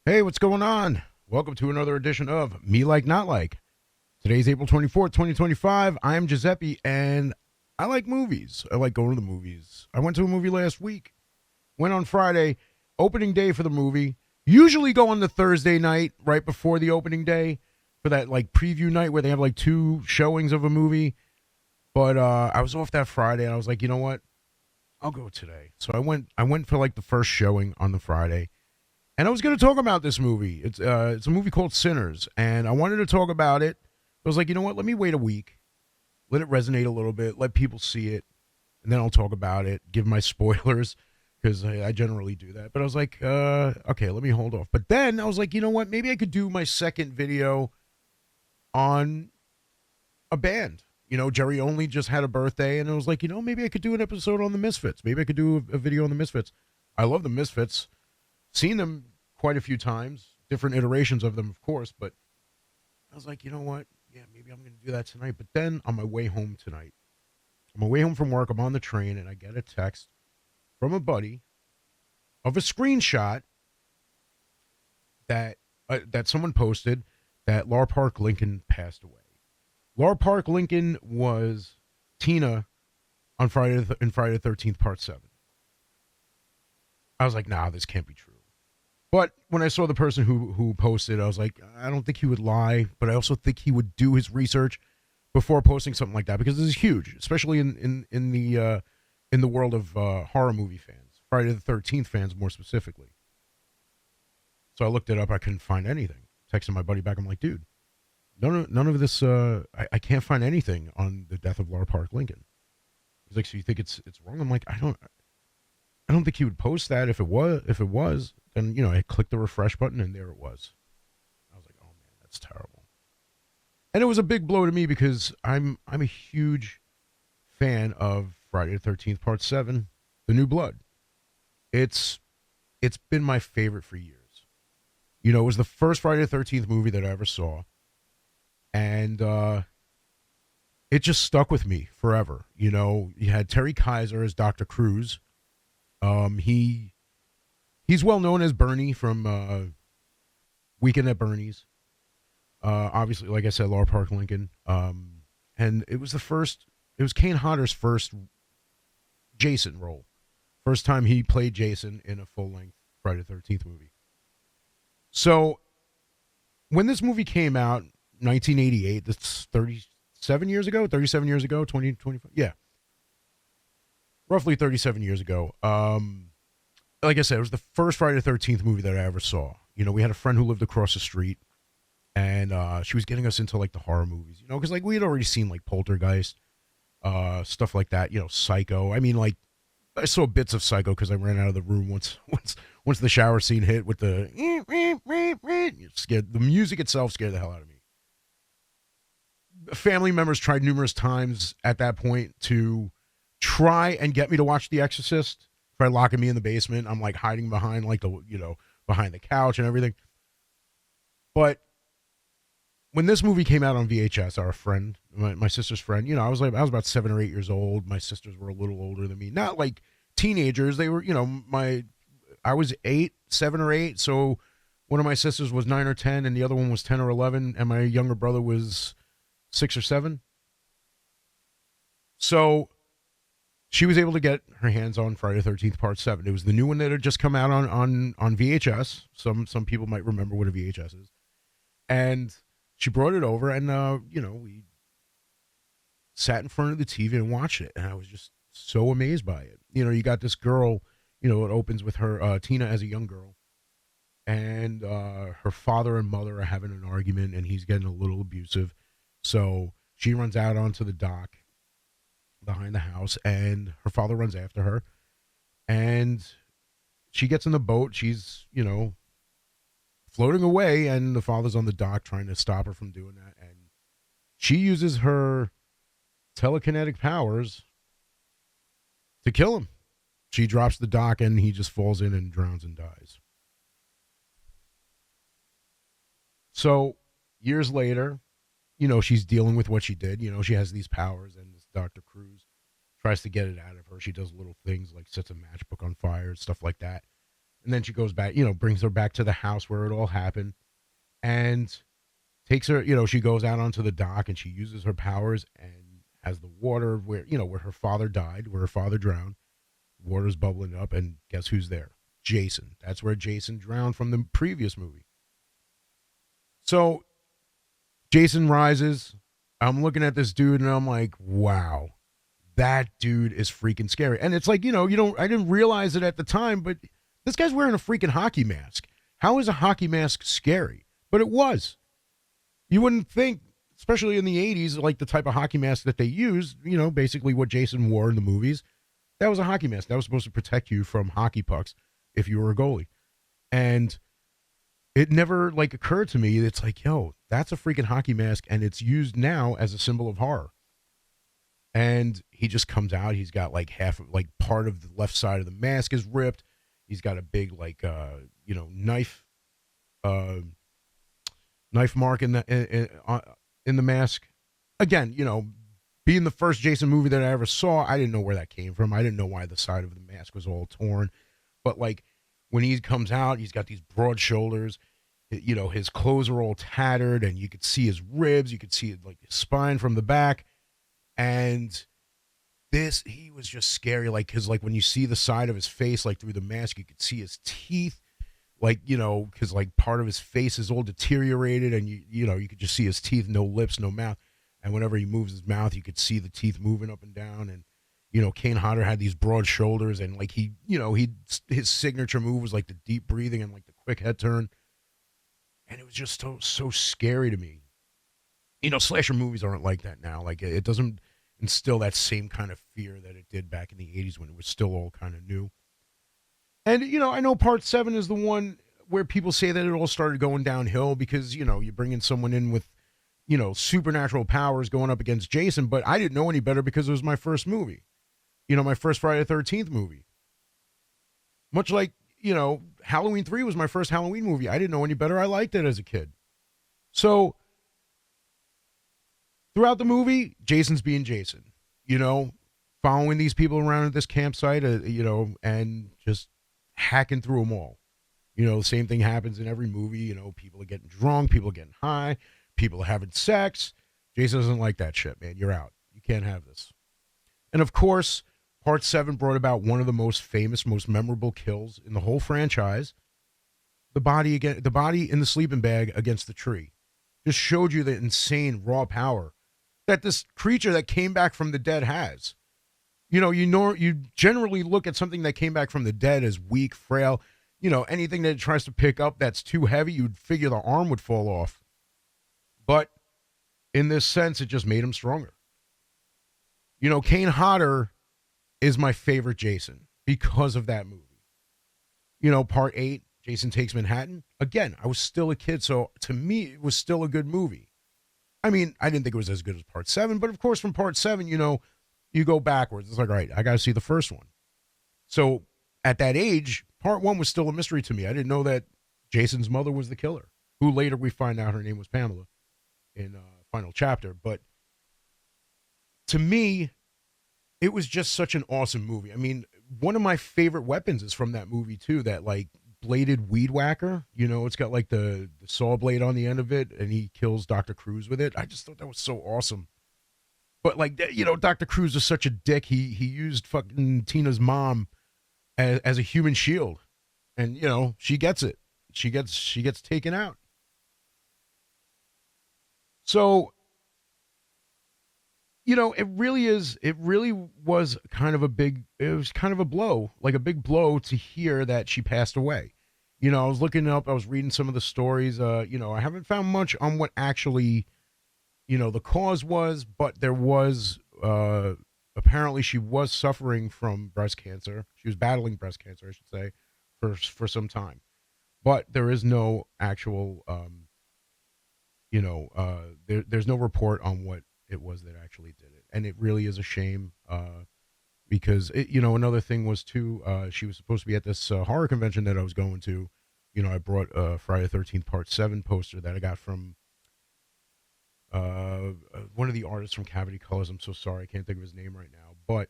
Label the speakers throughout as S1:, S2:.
S1: Hey, what's going on? Welcome to another edition of Me Like Not Like. Today's April 24th, 2025. I am Giuseppe, and I like movies. I like going to the movies. I went to a movie last week. Went on Friday, opening day for the movie. Usually go on the Thursday night right before the opening day for that like preview night where they have like two showings of a movie. But I was off that Friday, and I was like, you know what? I'll go today. So I went for like the first showing on the Friday. And I was going to talk about this movie. It's a movie called Sinners, and I wanted to talk about it. I was like, you know what? Let me wait a week, let it resonate a little bit, let people see it, and then I'll talk about it, give my spoilers, because I generally do that. But I was like, okay, let me hold off. But then I was like, you know what? Maybe I could do my second video on a band. You know, Jerry Only just had a birthday, and I was like, you know, maybe I could do an episode on the Misfits. Maybe I could do a video on the Misfits. I love the Misfits. Seen them quite a few times, different iterations of them, of course, but I was like, you know what? Yeah, maybe I'm going to do that tonight. But then on my way home tonight, on my way home from work, I'm on the train, and I get a text from a buddy of a screenshot that someone posted that Lar Park Lincoln passed away. Lar Park Lincoln was Tina on Friday the 13th, Part 7. I was like, nah, this can't be true. But when I saw the person who posted, I was like, I don't think he would lie, but I also think he would do his research before posting something like that, because this is huge, especially in the world of horror movie fans, Friday the 13th fans more specifically. So I looked it up. I couldn't find anything. Texted my buddy back. I'm like, dude, none of this. I can't find anything on the death of Lar Park Lincoln. He's like, so you think it's wrong? I'm like, I don't think he would post that. If it was, then, you know, I clicked the refresh button and there it was. I was like, oh man, that's terrible. And it was a big blow to me because I'm a huge fan of Friday the 13th Part 7, The New Blood. It's been my favorite for years. You know, it was the first Friday the 13th movie that I ever saw, and it just stuck with me forever. You know, you had Terry Kaiser as Dr. Cruz. He's well known as Bernie from Weekend at Bernie's. Obviously, like I said, Lar Park Lincoln. And it was Kane Hodder's first Jason role. First time he played Jason in a full-length Friday the 13th movie. So, when this movie came out, 1988, that's 37 years ago, 2025, yeah. Roughly 37 years ago. Like I said, it was the first Friday the 13th movie that I ever saw. You know, we had a friend who lived across the street, and she was getting us into, like, the horror movies, you know, because, like, we had already seen, like, Poltergeist, stuff like that, you know, Psycho. I mean, like, I saw bits of Psycho because I ran out of the room once the shower scene hit with the the music itself scared the hell out of me. Family members tried numerous times at that point to try and get me to watch The Exorcist. Try locking me in the basement. I'm like hiding behind behind the couch and everything. But when this movie came out on VHS, our friend, my sister's friend, you know, I was about 7 or 8 years old. My sisters were a little older than me, not like teenagers. They were, you know, I was 7 or 8. So one of my sisters was 9 or 10, and the other one was 10 or 11, and my younger brother was 6 or 7. So she was able to get her hands on Friday the 13th Part 7. It was the new one that had just come out on VHS. Some people might remember what a VHS is. And she brought it over, and, you know, we sat in front of the TV and watched it, and I was just so amazed by it. You know, you got this girl, you know, it opens with her, Tina as a young girl, and her father and mother are having an argument, and he's getting a little abusive. So she runs out onto the dock behind the house, and her father runs after her, and she gets in the boat. She's, you know, floating away, and the father's on the dock trying to stop her from doing that, and she uses her telekinetic powers to kill him. She drops the dock, and he just falls in and drowns and dies. So years later, you know, she's dealing with what she did. You know, she has these powers, and this Dr. Cruz tries to get it out of her. She does little things like sets a matchbook on fire, stuff like that. And then she goes back, brings her back to the house where it all happened, and takes her, she goes out onto the dock and she uses her powers and has the water where her father died, where her father drowned. Water's bubbling up, and guess who's there? Jason. That's where Jason drowned from the previous movie. So Jason rises. I'm looking at this dude and I'm like, wow, that dude is freaking scary. And it's like, I didn't realize it at the time, but this guy's wearing a freaking hockey mask. How is a hockey mask scary? But it was. You wouldn't think, especially in the 80s, like the type of hockey mask that they used, basically what Jason wore in the movies. That was a hockey mask. That was supposed to protect you from hockey pucks if you were a goalie. And it never occurred to me. It's like, yo, that's a freaking hockey mask, and it's used now as a symbol of horror. And he just comes out. He's got part of the left side of the mask is ripped. He's got a big knife mark in the mask. Again, being the first Jason movie that I ever saw, I didn't know where that came from. I didn't know why the side of the mask was all torn. But when he comes out, he's got these broad shoulders. His clothes are all tattered, and you could see his ribs. You could see his spine from the back. And he was just scary. Because when you see the side of his face, through the mask, you could see his teeth. Because part of his face is all deteriorated, and you could just see his teeth, no lips, no mouth. And whenever he moves his mouth, you could see the teeth moving up and down. And Kane Hodder had these broad shoulders, and his signature move was the deep breathing and the quick head turn. And it was just so scary to me. Slasher movies aren't like that now. It doesn't instill that same kind of fear that it did back in the 80s when it was still all kind of new. And, I know Part 7 is the one where people say that it all started going downhill because, you bring in someone in with, supernatural powers going up against Jason, but I didn't know any better because it was my first movie. My first Friday the 13th movie. Much like, Halloween 3 was my first Halloween movie. I didn't know any better. I liked it as a kid. So, throughout the movie, Jason's being Jason. Following these people around at this campsite, and just hacking through them all. The same thing happens in every movie. People are getting drunk, people are getting high, people are having sex. Jason doesn't like that shit, man. You're out. You can't have this. And of course, Part 7 brought about one of the most famous, most memorable kills in the whole franchise. The body in the sleeping bag against the tree. Just showed you the insane raw power that this creature that came back from the dead has. You generally look at something that came back from the dead as weak, frail. Anything that it tries to pick up that's too heavy, you'd figure the arm would fall off. But in this sense, it just made him stronger. Kane Hodder is my favorite Jason because of that movie. Part 8, Jason Takes Manhattan. Again, I was still a kid, so to me, it was still a good movie. I mean, I didn't think it was as good as Part 7, but of course, from Part 7, you go backwards. It's like, all right, I got to see the first one. So at that age, Part 1 was still a mystery to me. I didn't know that Jason's mother was the killer, who later we find out her name was Pamela in final chapter. But to me, it was just such an awesome movie. I mean, one of my favorite weapons is from that movie too, that bladed weed whacker. It's got the saw blade on the end of it, and he kills Dr. Cruz with it. I just thought that was so awesome. But Dr. Cruz is such a dick. He used fucking Tina's mom as a human shield, and she gets it. She gets taken out. So, it really was kind of a blow, a big blow to hear that she passed away. I was looking up, I was reading some of the stories. I haven't found much on what actually, the cause was, but there was, apparently she was suffering from breast cancer. She was battling breast cancer, I should say, for some time. But there is no actual, there's no report on what it was that actually did it. And it really is a shame, because, another thing was, too, she was supposed to be at this horror convention that I was going to. I brought a Friday the 13th Part 7 poster that I got from one of the artists from Cavity Colors. I'm so sorry, I can't think of his name right now. But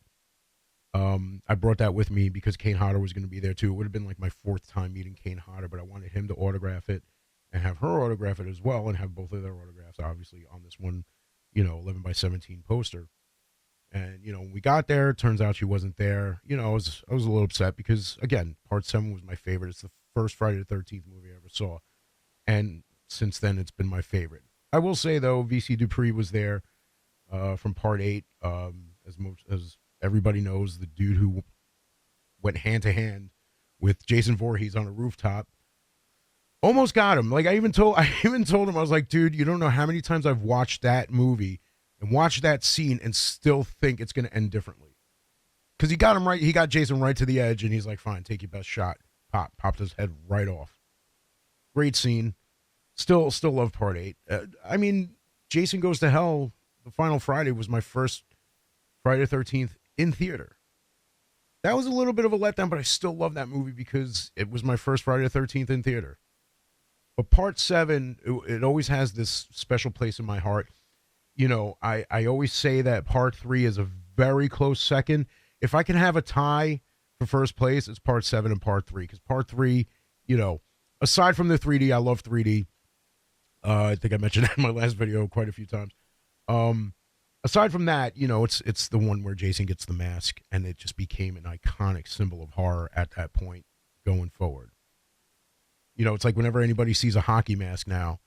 S1: I brought that with me because Kane Hodder was going to be there too. It would have been like my fourth time meeting Kane Hodder, but I wanted him to autograph it and have her autograph it as well, and have both of their autographs obviously on this one, 11x17 poster. And when we got there, it turns out she wasn't there. I was a little upset because again, Part 7 was my favorite. It's the first Friday the 13th movie I ever saw, and since then it's been my favorite. I will say though, VC Dupree was there from Part 8. As everybody knows, the dude who went hand to hand with Jason Voorhees on a rooftop almost got him. Like I even told him, I was like, dude, you don't know how many times I've watched that movie and watched that scene and still think it's going to end differently. Because he got him right. He got Jason right to the edge, and he's like, fine, take your best shot. Popped his head right off. Great scene. Still love Part 8. Jason Goes to Hell, the final Friday, was my first Friday the 13th in theater. That was a little bit of a letdown, but I still love that movie because it was my first Friday the 13th in theater. But Part 7, it always has this special place in my heart. I always say that Part 3 is a very close second. If I can have a tie for first place, it's Part 7 and Part 3. Because Part 3, aside from the 3D, I love 3D. I think I mentioned that in my last video quite a few times. Aside from that, it's the one where Jason gets the mask, and it just became an iconic symbol of horror at that point going forward. It's like whenever anybody sees a hockey mask now,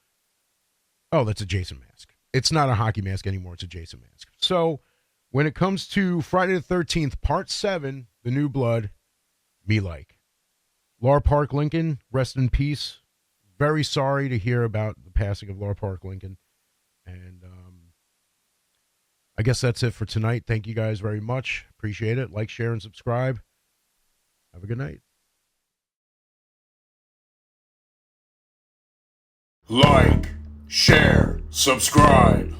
S1: oh, that's a Jason mask. It's not a hockey mask anymore. It's a Jason mask. So when it comes to Friday the 13th, Part 7, The New Blood, me like. Lar Park Lincoln, rest in peace. Very sorry to hear about the passing of Lar Park Lincoln. And I guess that's it for tonight. Thank you guys very much. Appreciate it. Like, share, and subscribe. Have a good night.
S2: Like, share, subscribe.